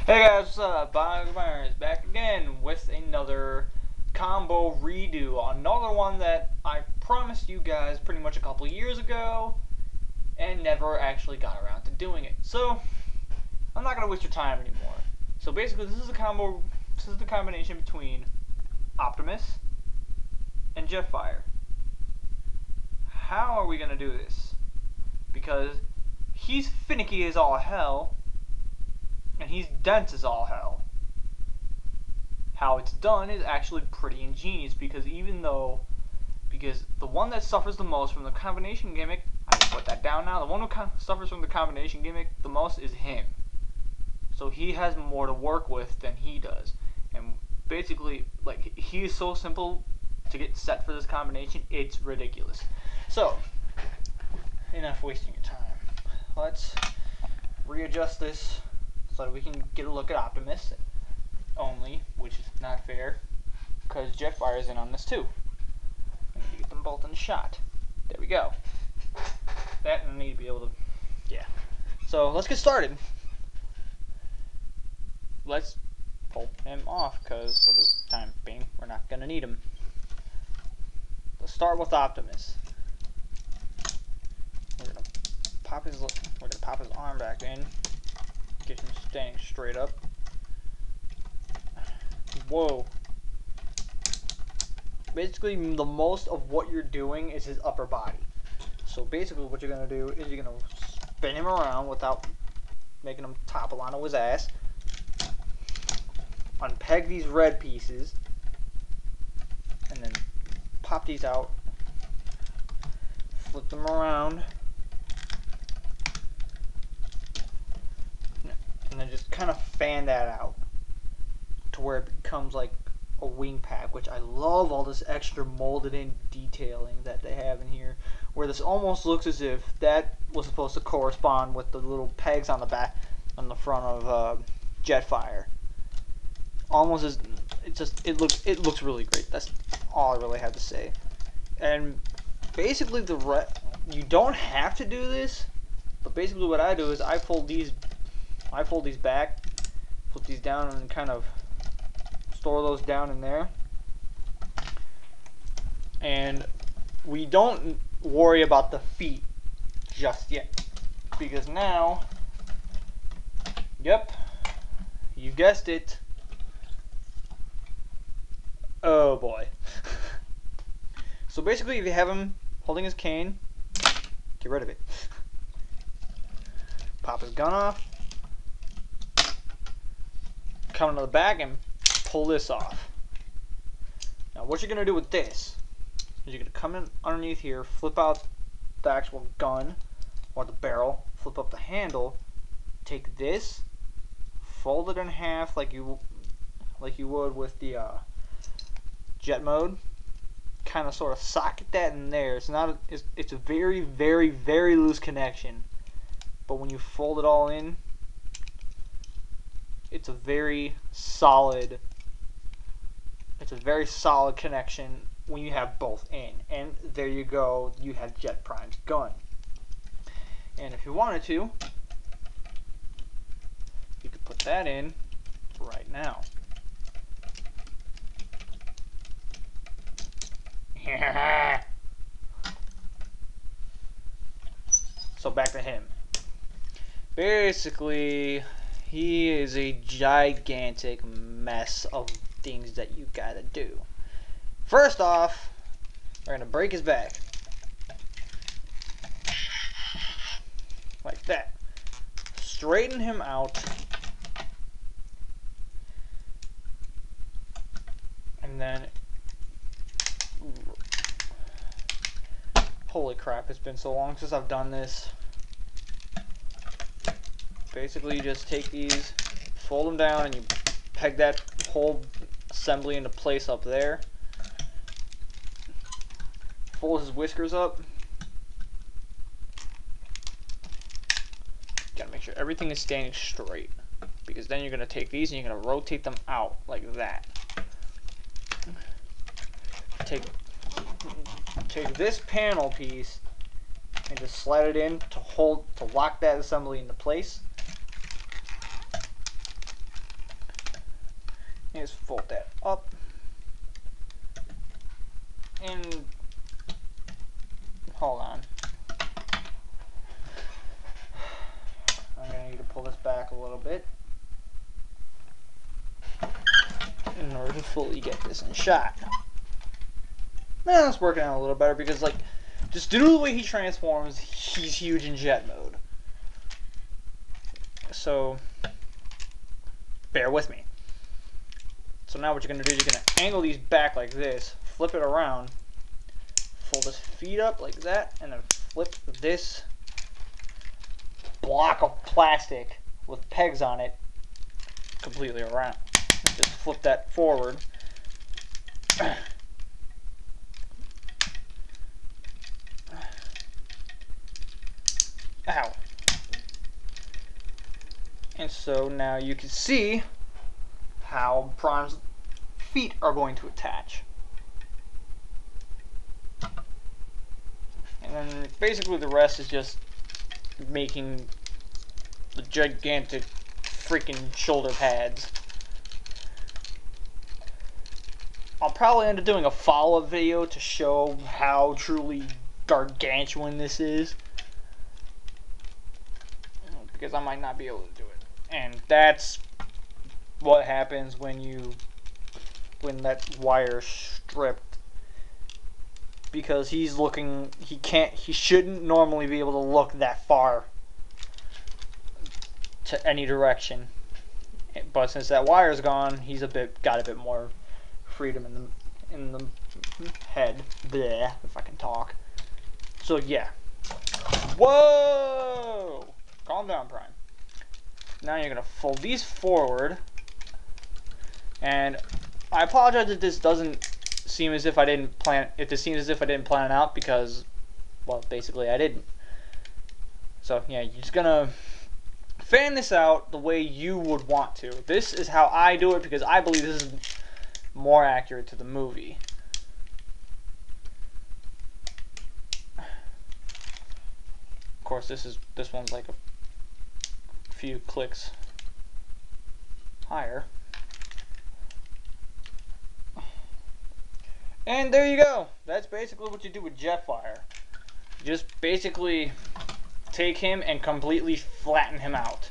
Hey guys, what's up? Byron is back again with another combo redo. Another one that I promised you guys pretty much a couple years ago and never actually got around to doing it. So, I'm not going to waste your time anymore. So basically this is the combination between Optimus and Jetfire. How are we going to do this? Because he's finicky as all hell. And he's dense as all hell. How it's done is actually pretty ingenious because the one that suffers the most from the combination gimmick, I can put that down now, the one who suffers from the combination gimmick the most is him. So he has more to work with than he does. And basically, like, he is so simple to get set for this combination, it's ridiculous. So, enough wasting your time. Let's readjust this so that we can get a look at Optimus only, which is not fair, because Jetfire is in on this too. I need to get them both in the shot. There we go. That and I need to be able to, yeah. So let's get started. Let's pull him off, because for the time being, we're not going to need him. Let's start with Optimus. We're going to pop his arm back in. Get him standing straight up. Whoa. Basically, the most of what you're doing is his upper body. So basically what you're going to do is you're going to spin him around without making him topple onto his ass. Unpeg these red pieces. And then pop these out. Flip them around. And then just kind of fan that out to where it becomes like a wing pack, which I love all this extra molded in detailing that they have in here, where this almost looks as if that was supposed to correspond with the little pegs on the back, on the front of Jetfire. Almost as it looks really great. That's all I really have to say. And basically you don't have to do this, but basically what I do is I fold these back, flip these down, and kind of store those down in there. And we don't worry about the feet just yet, because now, yep, you guessed it. Oh boy. So basically, if you have him holding his cane, get rid of it. Pop his gun off. Come into the back and pull this off. Now what you're going to do with this is you're going to come in underneath here, flip out the actual gun or the barrel, flip up the handle, take this, fold it in half like you would with the jet mode, kind of sort of socket that in there. It's a very, very, very loose connection, but when you fold it all in, it's a very solid connection when you have both in. And there you go, you have Jet Prime's gun. And if you wanted to, you could put that in right now. So back to him. Basically, he is a gigantic mess of things that you gotta do. First off, we're gonna break his back. Like that. Straighten him out. And then, holy crap, it's been so long since I've done this. Basically, you just take these, fold them down, and you peg that whole assembly into place up there. Fold his whiskers up. Gotta make sure everything is standing straight, because then you're gonna take these and you're gonna rotate them out like that. Take this panel piece and just slide it in to lock that assembly into place. Just fold that up. And hold on. I'm going to need to pull this back a little bit in order to fully get this in shot. Now it's working out a little better because, like, just due to the way he transforms, he's huge in jet mode. So, bear with me. So now what you're going to do is you're going to angle these back like this, flip it around, fold his feet up like that, and then flip this block of plastic with pegs on it completely around. Just flip that forward. Ow. And so now you can see how Prime's feet are going to attach. And then basically the rest is just making the gigantic freaking shoulder pads. I'll probably end up doing a follow-up video to show how truly gargantuan this is, because I might not be able to do it. And that's what happens when that wire's stripped, because he shouldn't normally be able to look that far to any direction, but since that wire's gone, he's got a bit more freedom in the head. Bleh, if I can talk. So yeah. Whoa! Calm down, Prime. Now you're gonna fold these forward, and I apologize if this doesn't seem as if I didn't plan. If this seems as if I didn't plan it out, because, well, basically I didn't. So yeah, you're just gonna fan this out the way you would want to. This is how I do it because I believe this is more accurate to the movie. Of course, this one's like a few clicks higher. And there you go. That's basically what you do with Jetfire. Just basically take him and completely flatten him out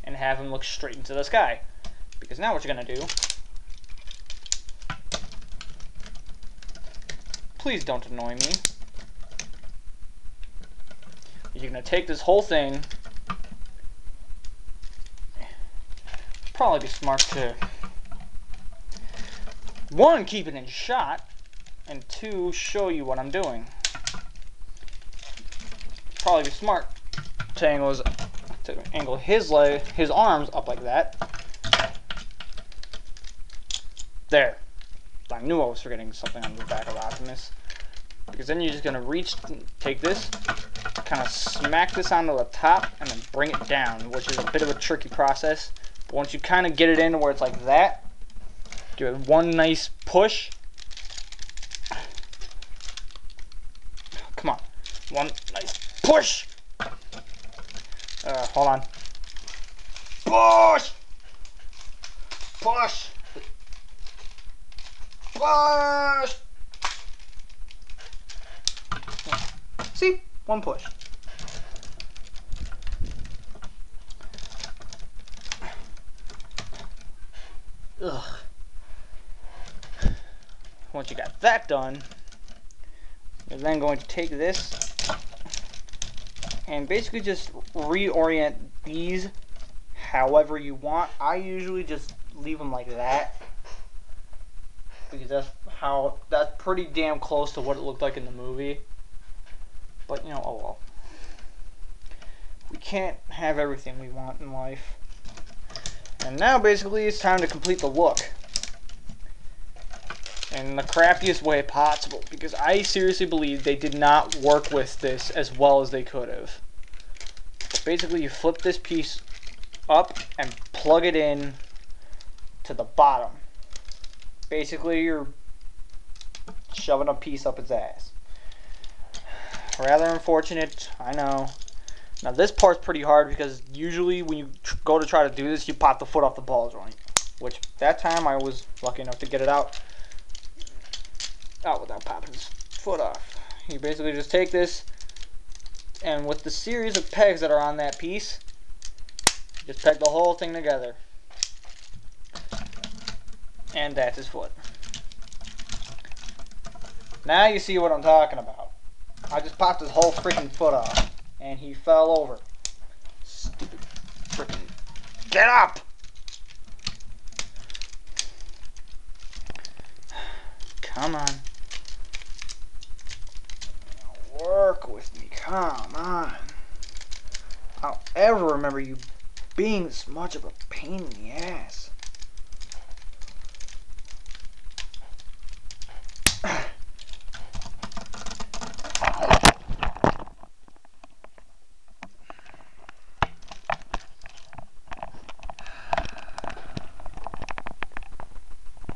and have him look straight into the sky. Because now what you're gonna do, please don't annoy me, you're gonna take this whole thing, probably be smart to, one, keep it in shot, and two, show you what I'm doing. Probably be smart to angle his arms up like that. There. I knew I was forgetting something on the back of Optimus. Because then you're just gonna take this, kind of smack this onto the top, and then bring it down, which is a bit of a tricky process. But once you kind of get it in where it's like that, give it one nice push. Come on. One nice push. Hold on. Push! Push! Push! See? One push. Ugh. Once you got that done, you're then going to take this and basically just reorient these however you want. I usually just leave them like that, because that's pretty damn close to what it looked like in the movie. But, you know, oh well. We can't have everything we want in life. And now basically it's time to complete the look in the crappiest way possible, because I seriously believe they did not work with this as well as they could have. But basically you flip this piece up and plug it in to the bottom. Basically you're shoving a piece up its ass. Rather unfortunate, I know. Now this part's pretty hard because usually when you go to try to do this, you pop the foot off the ball joint. which that time I was lucky enough to get it out without popping his foot off. You basically just take this, and with the series of pegs that are on that piece, just peg the whole thing together. And that's his foot. Now you see what I'm talking about. I just popped his whole freaking foot off, and he fell over. Stupid freaking... Get up! Come on. Work with me. Come on. I don't ever remember you being this much of a pain in the ass.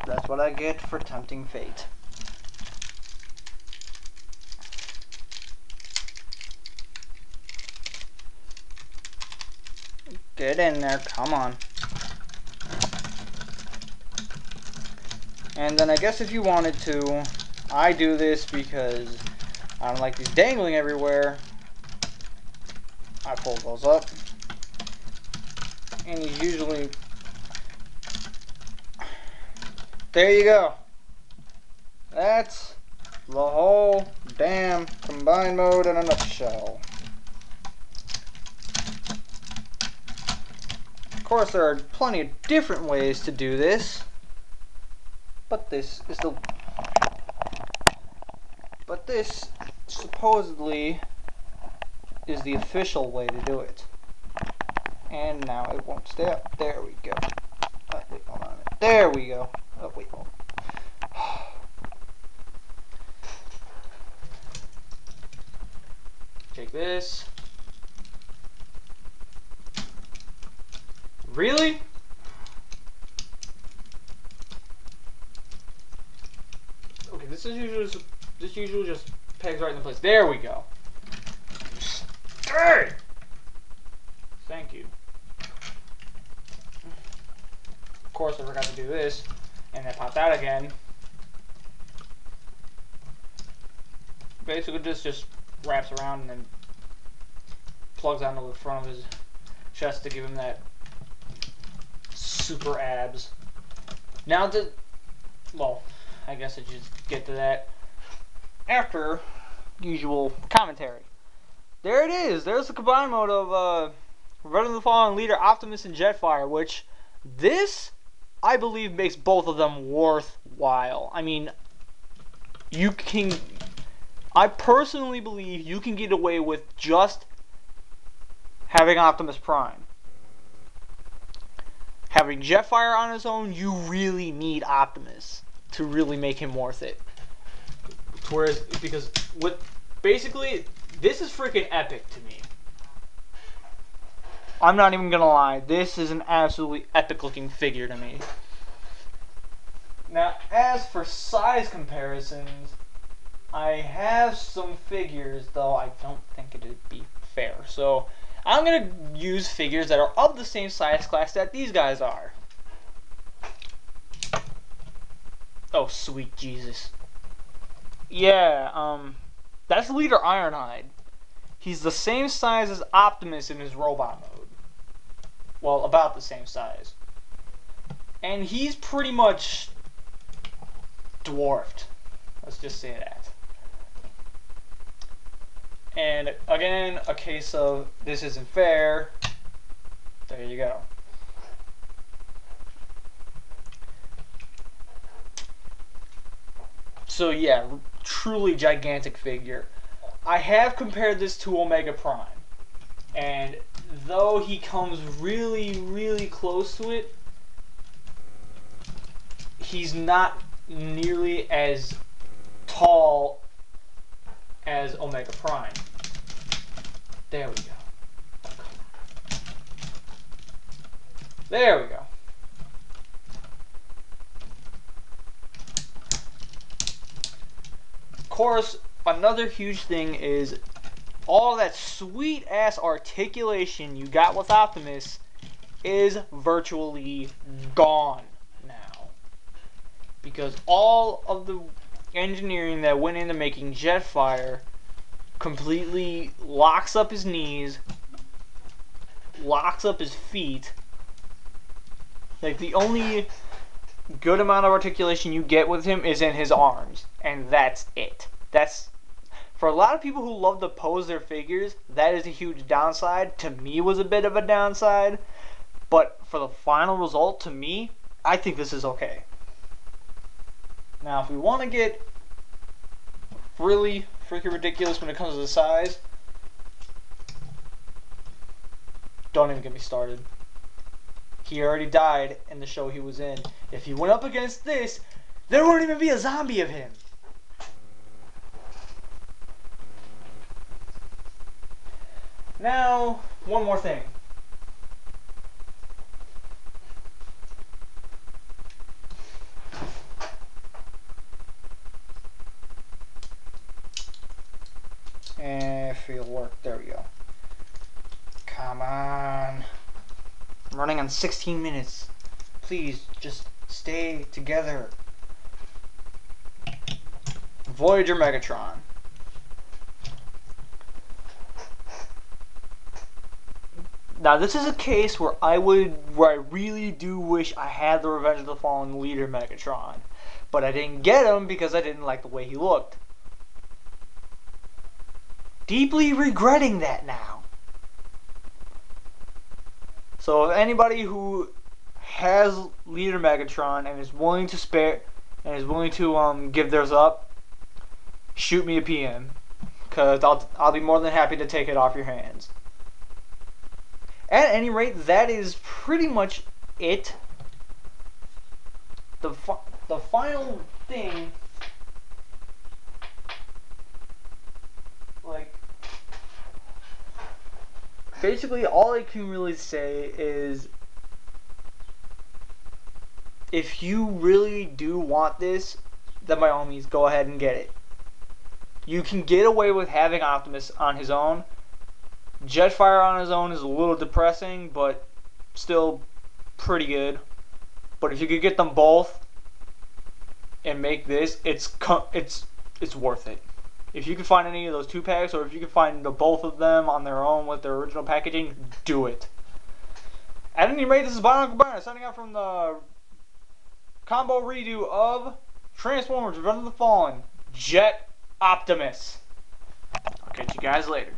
That's what I get for tempting fate. Get in there, come on. And then I guess if you wanted to, I do this because I don't like these dangling everywhere. I pull those up. And he's usually... There you go. That's the whole damn combined mode in a nutshell. Of course, there are plenty of different ways to do this, but this supposedly is the official way to do it. And now it won't stay up. There we go. Oh, wait, hold on a minute. There we go. Oh, wait, hold on. Take this. Really? Okay, this usually just pegs right in place. There we go. Hey! Thank you. Of course, I forgot to do this, and then pop that again. Basically, this just wraps around and then plugs onto the front of his chest to give him that super abs. Now well, I guess I just get to that after usual commentary. There it is. There's the combined mode of Red of the Fallen Leader, Optimus, and Jetfire, which this, I believe, makes both of them worthwhile. I mean, I personally believe you can get away with just having Optimus Prime. Having Jetfire on his own, you really need Optimus to really make him worth it. Whereas, because basically, this is freaking epic to me. I'm not even gonna lie, this is an absolutely epic looking figure to me. Now, as for size comparisons, I have some figures, though I don't think it'd be fair. So, I'm going to use figures that are of the same size class that these guys are. Oh, sweet Jesus. Yeah, that's Leader Ironhide. He's the same size as Optimus in his robot mode. Well, about the same size. And he's pretty much dwarfed. Let's just say that. And again, a case of this isn't fair. There you go. So yeah, truly gigantic figure. I have compared this to Omega Prime. And though he comes really, really close to it, he's not nearly as tall as Omega Prime. There we go. There we go. Of course, another huge thing is all that sweet ass articulation you got with Optimus is virtually gone because all of the engineering that went into making Jetfire completely locks up his knees, locks up his feet. Like, the only good amount of articulation you get with him is in his arms, and that's it. That's, for a lot of people who love to pose their figures, that is a huge downside. To me, it was a bit of a downside, but for the final result, to me, I think this is okay. Now, if we want to get really freaking ridiculous when it comes to the size, don't even get me started. He already died in the show he was in. If he went up against this, there wouldn't even be a zombie of him. Now, one more thing. If it'll work, there we go. Come on. I'm running on 16 minutes. Please, just stay together. Voyager Megatron. Now, this is a case where I really do wish I had the Revenge of the Fallen leader Megatron. But I didn't get him because I didn't like the way he looked. Deeply regretting that now. So if anybody who has Leader Megatron and is willing to spare and is willing to give theirs up, shoot me a PM, because I'll be more than happy to take it off your hands. At any rate, that is pretty much it. The final thing, like, basically all I can really say is, if you really do want this, then by all means go ahead and get it. You can get away with having Optimus on his own. Jetfire on his own is a little depressing, but still pretty good. But if you could get them both and make this, it's worth it. If you can find any of those 2-packs, or if you can find the both of them on their own with their original packaging, do it. At any rate, this is Bionicle Byron signing out from the combo redo of Transformers Revenge of the Fallen, Jet Optimus. I'll catch you guys later.